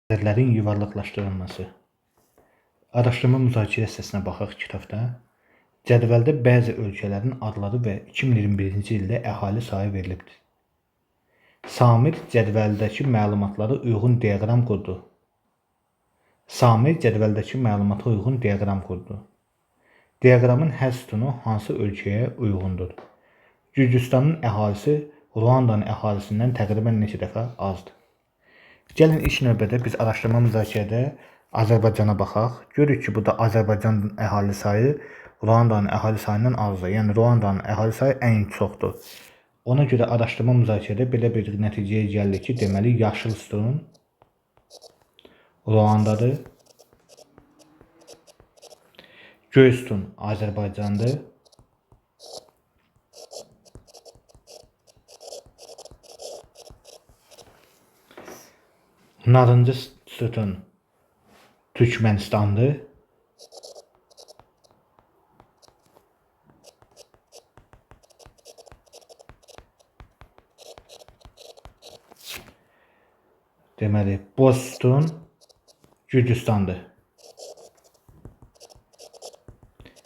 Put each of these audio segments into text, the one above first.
Ədədlərin yuvarlaqlaşdırılması. Araşdırma müzakirə hissəsinə baxaq kitabda. Cədvəldə bəzi ölkələrin adları və 2021-ci ildə əhali sayı verilibdir. Samir cədvəldəki məlumatlara uyğun diaqram qurdu. Diaqramın hər sütunu hansı ölkəyə uyğundur? Gürcüstanın əhalisi Ruandanın əhalisindən təqribən neçə dəfə azdır? Gəlin ilk növbədə biz araşdırma müzakirədə Azərbaycana baxaq. Görürük ki, burada Azərbaycanın əhali sayı Ruandanın əhali sayından azdır. Yəni Ruandanın əhali sayı ən çoxdur. Ona görə araşdırma müzakirədə belə bir nəticəyə gəldi ki, deməli yaşıl sütun Ruandadır. Göy sütun Azərbaycandır. Narıncı sütun Türkmenistan'dır. Deməli, boz sütun Gürcüstan'dır.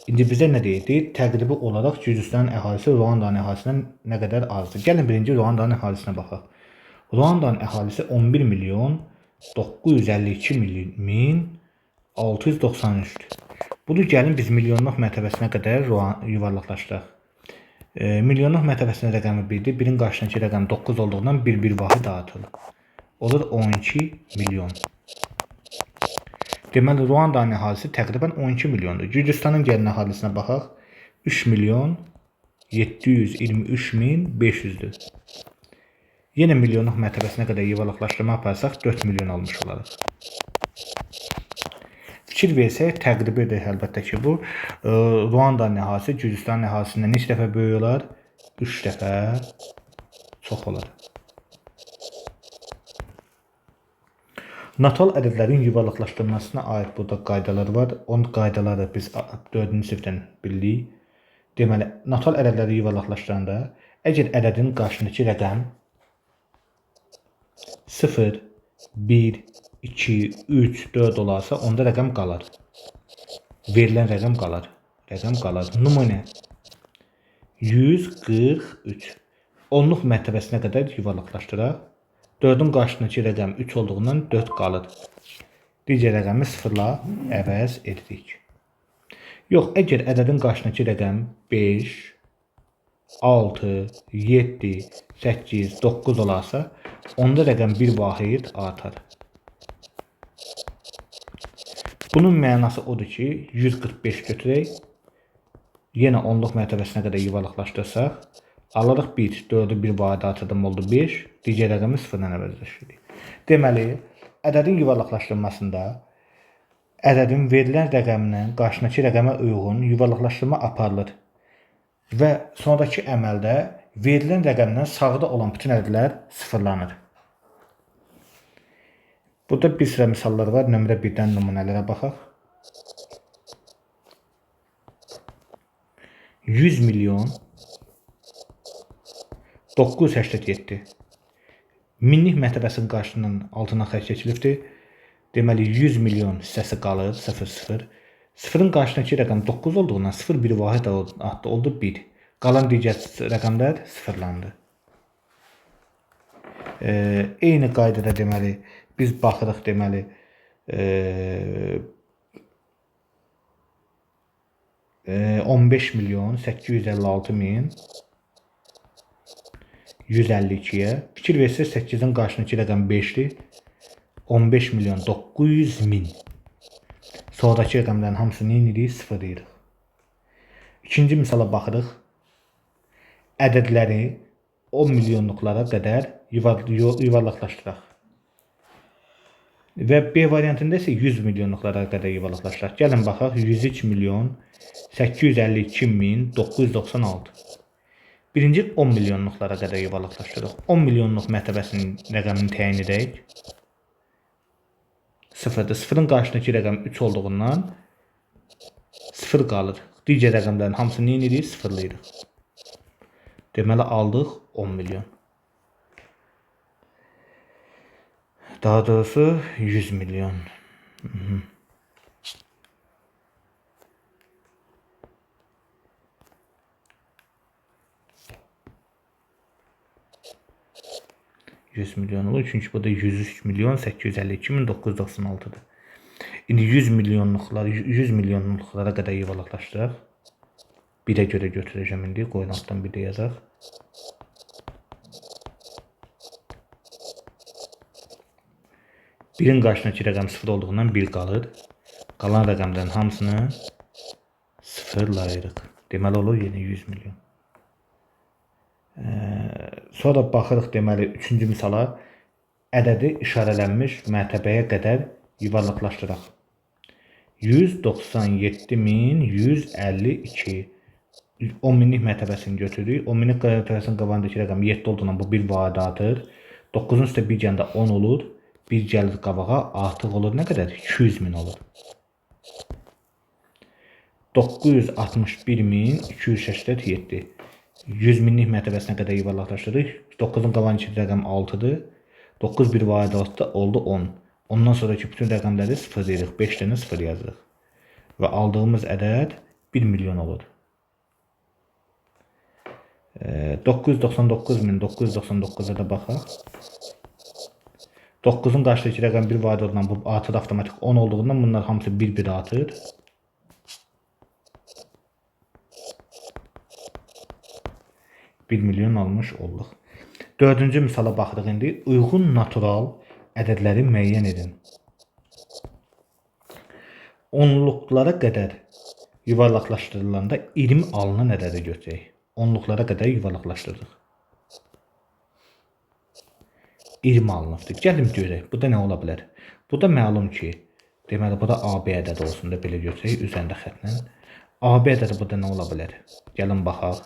İndi bizə nə deyir? Deyir, təqribi olaraq Gürcüstanın əhalisi Ruandanın əhalisindən nə qədər azdır? Gəlin birinci Ruandanın əhalisinə baxaq. Ruandanın əhalisi 11 milyon 952 min 693'dür. Bunu gəlin biz milyonluq mərtəbəsinə qədər yuvarlaqlaşdıraq. Milyonluq mərtəbəsinin rəqəmi 1'dir. 1'in qarşısındakı rəqəm 9 olduğundan 1 vahid dağıtılır. Olur 12 milyon. Deməli, Ruandanın əhalisi təqribən 12 milyondur. Gürcüstanın gəlin əhalisinə baxaq. 3 milyon 723 min 500'dür. Yenə milyonluq mərtəbəsinə qədər yuvarlaqlaşdırma aparsaq 4 milyon almış olarıq. Fikir versək təqribidir əlbəttə ki, bu Ruandanın əhalisi Gürcüstanın əhalisindən neçə dəfə böyük olar? 3 dəfə çox olar. Natal ədədlərin yuvarlaqlaşdırılmasına aid burada qaydalar var. Onun qaydaları biz 4-cü sinifdən bilirik. Deməli, natal ədədləri yuvarlaqlaşdıranda əgər ədədin qarşısındakı rəqəm 0, 1, 2, 3, 4 olarsa onda rəqəm qalar. Verilən rəqəm qalar. Nümunə 143. Onluq mərtəbəsinə qədər yuvarlaqlaşdıraq. 4'ün qarşısındakı rəqəm 3 olduğundan 4 qalır. Digər rəqəmi 0'la əvəz edirik. Yox, əgər ədədin qarşısındakı rəqəm 5, 6, 7, 8, 9 olarsa, onda rəqəm 1 vahid artar. Bunun mənası odur ki, 145 götürək. Yenə onluq mərtəbəsinə qədər yuvarlaqlaşdırsaq, alırıq 1, 4'ü 1 vahid artırdım oldu 5, digər rəqəmi 0-dan əvəzləşdiririk. Deməli, ədədin yuvarlaqlaşdırılmasında ədədin verilən rəqəminin qarşısındakı rəqəmə uyğun yuvarlaqlaşdırma aparılır. Və sonraki əməldə verilən rəqəmdən sağda olan bütün ədədlər sıfırlanır. Burada bir sıra misallar var. Nömrə 1'dən nümunələrə baxaq. 100 milyon 987. Minlik mərtəbəsinin qarşısının altından xətt çəkilibdir. Deməli 100 milyon hissəsi qalır 00. 0'ın qarşısındakı rəqəm 9 olduğundan 0 1 vahid artdı, oldu 1. Qalan digər rəqəmlər sıfırlandı. Eyni qaydada deməli biz baxırıq deməli 15 milyon 856 min 152'ye. Fikir versək 8'in qarşısındakı rəqəm 5'dir. 15 milyon 900 min. Sonradakı rəqəmlərin hamısını neyinirik? Sıfırlayırıq. İkinci misala baxırıq. Ədədləri 10 milyonluqlara qədər yuvarlaqlaşdıraq. Və B variantında isə 100 milyonluqlara qədər yuvarlaqlaşdıraq. Gəlin baxaq. 103 milyon 852 min 996. Birinci 10 milyonluqlara qədər yuvarlaqlaşdırırıq. 10 milyonluq mərtəbəsinin rəqəmini təyin edək. 0'dır. 0'ın qarşısındakı rəqəm 3 olduğundan 0 qalır. Digər rəqəmlərin hamısını neyinirik? Sıfırlayırıq. Deməli aldıq 10 milyon. Daha doğrusu 100 milyon. 100 milyon olur. Çünkü burada 103 milyon 852 bin 996'dır. İndi 100 milyonluqlara kadar yuvarlaqlaşdıraq. Birə görə götürəcəm indi. Qoyun altdan bir də yazaq. Birin qarşısındakı rəqəm 0 olduğundan 1 qalır. Qalan rəqəmlərin hamısını sıfırlayırıq. Deməli olur yenə 100 milyon. Sonra baxırıq deməli 3-cü misala ədədi işarələnmiş mərtəbəyə qədər yuvarlaqlaşdıraq. 197.152 10 minlik mərtəbəsini götürürük. 10 minlik mərtəbəsinin qabağındakı rəqəm 7 olduğundan bu bir vadadır. 9-un üstə bir gəndə 10 olur. Bir gəlir qabağa artıq olur nə qədər? 200 min olur. 961.287 100 minlik mərtəbəsinə qədər yuvarlaqlaşdırırıq. 9-un qabağındakı rəqəm 6-dır. 9 bir vadatta oldu 10. Ondan sonraki bütün rəqəmləri sıfırlayırıq. 5 dənə sıfır yazırıq. Və aldığımız ədəd 1 milyon olur. 999.999'a da baxaq. 9'un qarşıdakı rəqəm bir vade olduğundan bu artır avtomatik 10 olduğundan bunlar hamısı bir artır. Bir milyon almış olduq. Dördüncü misala baxırıq indi. Uyğun natural ədədləri müəyyən edin. Onluqlara qədər yuvarlaqlaşdırılanda 20 alınan ədədi götürək. Onluqlara qədər yuvarlaqlaşdırdıq. 20 alınıbdır. Gəlin görək. Bu da nə ola bilər? Bu da məlum ki, deməli bu da AB ədədi olsun da belə götürək üzərində xətlə. AB ədədi bu da nə ola bilər? Gəlin baxaq.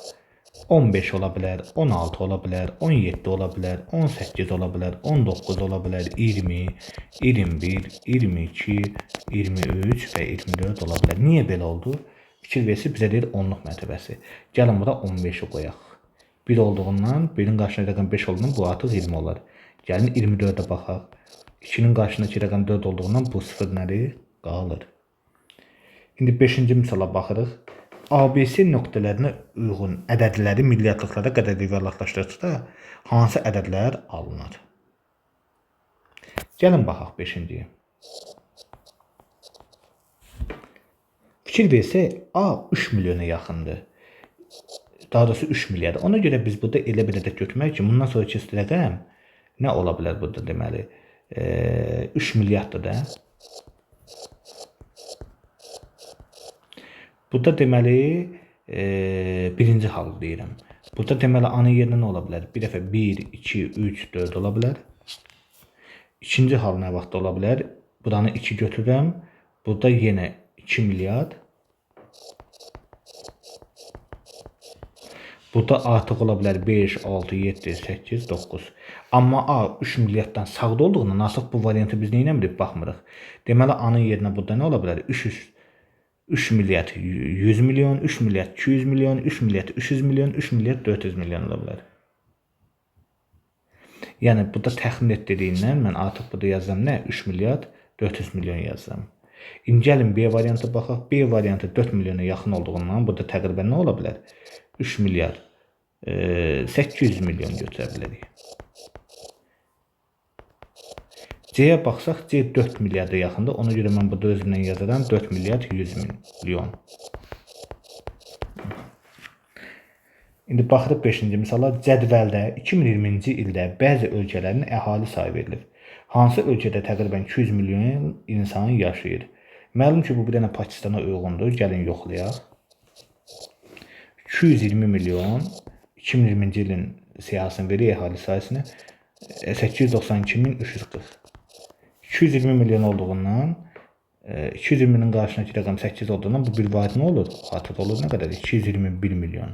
15 ola bilər, 16 ola bilər, 17 ola bilər, 18 ola bilər, 19 ola bilər, 20, 21, 22, 23 və 24 ola bilər. Niyə belə oldu? Fikir versi bizə deyir onluq mərtəbəsi. Gəlin bura 15'i qoyaq. 1 olduğundan, 1'in qarşısındakı rəqəm 5 olduğundan bu artıq 20 olar. Gəlin 24'ə baxaq. 2'nin qarşısındakı rəqəm 4 olduğundan bu 0 nədir? Qalır. İndi 5-ci misala baxırıq. ABC nöqtələrinə uyğun ədədləri milyardlıqlara qədər yuvarlaqlaşdırdıqda hansı ədədlər alınır? Gəlin baxaq 5-ciyə. Fikir versək, A 3 milyona yaxındır. Daha doğrusu 3 milyardır. Ona görə biz burada elə bir ədəd götürmək ki, bundan sonraki rəqəm nə ola bilər burada deməli? 3 milyarddır da. Burada deməli birinci hal deyirəm. Burada deməli A-nın yerinə nə ola bilər? Bir dəfə 1, 2, 3, 4 ola bilər. İkinci hal nə vaxt ola bilər? Buranı 2 götürürəm. Burada yenə 2 milyard. Burada artıq ola bilər 5, 6, 7, 8, 9. Amma A 3 milyarddan sağda olduğundan artıq bu variantı biz nə edirik? Baxmırıq. Deməli A-nın yerinə burada nə ola bilər? 3 milyard 100 milyon, 3 milyard 200 milyon, 3 milyard 300 milyon, 3 milyard 400 milyon ola bilər. Yəni burada təxmin et dediyindən mən artıq burada yazsam nə? 3 milyard 400 milyon yazsam. İndi gəlin B variantı baxaq. B variantı 4 milyona yaxın olduğundan burada təqribən nə ola bilər? 3 milyard 800 milyon götürə bilərik. C'yə baxsaq, C 4 milyarda yaxındır. Ona görə mən burada özümdən yazaram 4 milyard 100 milyon. İndi baxırıq 5-ci misala. Cədvəldə 2020-ci ildə bəzi ölkələrin əhali sayı verilir. Hansı ölkədə təqribən 200 milyon insan yaşayır? Məlum ki, bu bir dənə Pakistana uyğundur. Gəlin yoxlayaq. 220 milyon 2020-ci ilin siyahısını verir əhali sayısını 892.340. 220 milyon olduğundan 220'nin qarşısındakı rəqəm 8 olduğundan bu bir vahid nə olur? Artıq olur nə qədər? 221 milyon.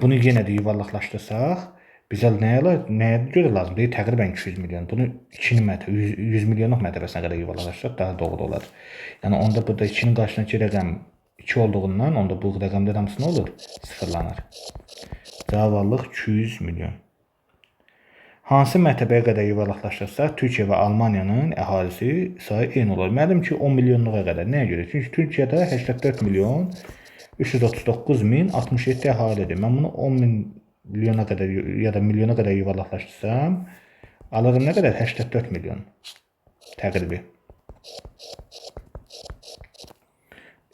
Bunu yenə də yuvarlaqlaşdırsaq bizə nəyə görə lazımdır? Təqribən 200 milyon. Bunu 100 milyonluq mərtəbəsinə qədər yuvarlaqlaşdıraq daha doğru olar. Yəni onda burada 2'nin qarşısındakı rəqəm 2 olduğundan onda bu rəqəmlər hamısı nə olur? Sıfırlanır. Cavaballıq 200 milyon. Hansı mərtəbəyə qədər yuvarlaqlaşdırsaq, Türkiyə və Almaniyanın əhalisi sayı eyni olur. Mənim ki 10 milyonluğa qədər. Nəyə görə? Çünki Türkiyədə 84 milyon 339 min 67 əhalidir. Mən bunu 10 milyona qədər ya da milyona qədər yuvarlaqlaşdırsam, alırım nə qədər? 84 milyon təqribi.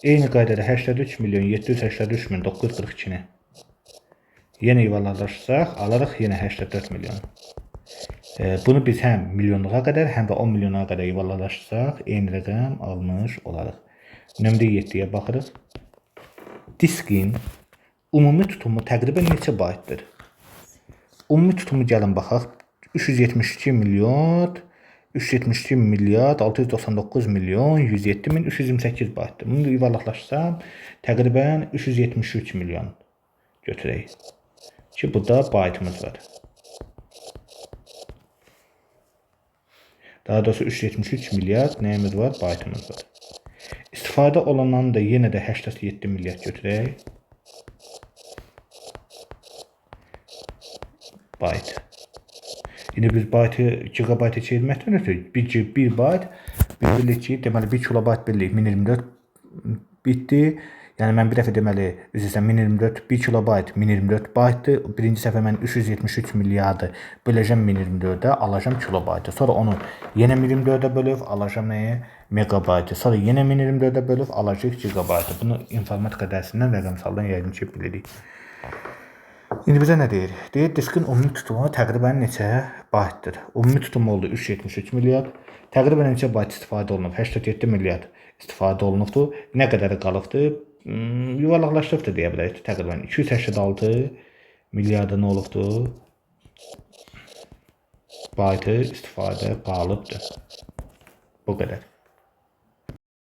Eyni qaydada 83 milyon 783 min 942-ni yenə yuvarlaqlaşdırsaq, alırıq yenə 84 milyon. Bunu biz həm milyonluğa qədər, həm də 10 milyona qədər yuvarlaqlaşdırsaq, eyni rəqəm almış olarıq. Nömrə 7-yə baxırıq. Diskin ümumi tutumu təqribən neçə baytdır? Ümumi tutumu gəlin baxaq. 372 milyard 699 milyon 107 min 328 baytdır. Bunu yuvarlaqlaşdırsam, təqribən 373 milyon götürək. Ki, burada baytımız var. Daha doğrusu 373 milyard nəyimiz var? Baytımız var. İstifadə olunan da yenə də 87 milyard götürək. Bayt. Yine biz baytı gigabayta çevirməkdən ötürü 1 bayt biz bilirik ki, deməli 1 kilobayt bilirik 1024 bitdi. Yəni mən bir dəfə deməli, üzrsən 1024 1 kilobayt 1024 baytdır. Birinci səfər mən 373 milyardı böləcəm 1024-ə, alacağam kilobaytı. Sonra onu yenə 1024-ə bölüb alacağam nəyə? Megabaytı. Sonra yenə 1024-ə bölüb alacağıq gigabaytı. Bunu informatika dərsindən rəqəmsaldan yəqin ki bilirik. İndi bizə nə deyir? Deyir, diskin ümumi tutumu təqribən neçə baytdır? Ümumi tutumu oldu 373 milyard. Təqribən neçə bayt istifadə olunub? 87 milyard istifadə olunubdur. Nə qədəri qalıbdır? Yuvarlaqlaşdırıb deyə bilərik. Təqribən 286 milyarda nə olubdur? Baytı istifadə qalıbdır. Bu qədər.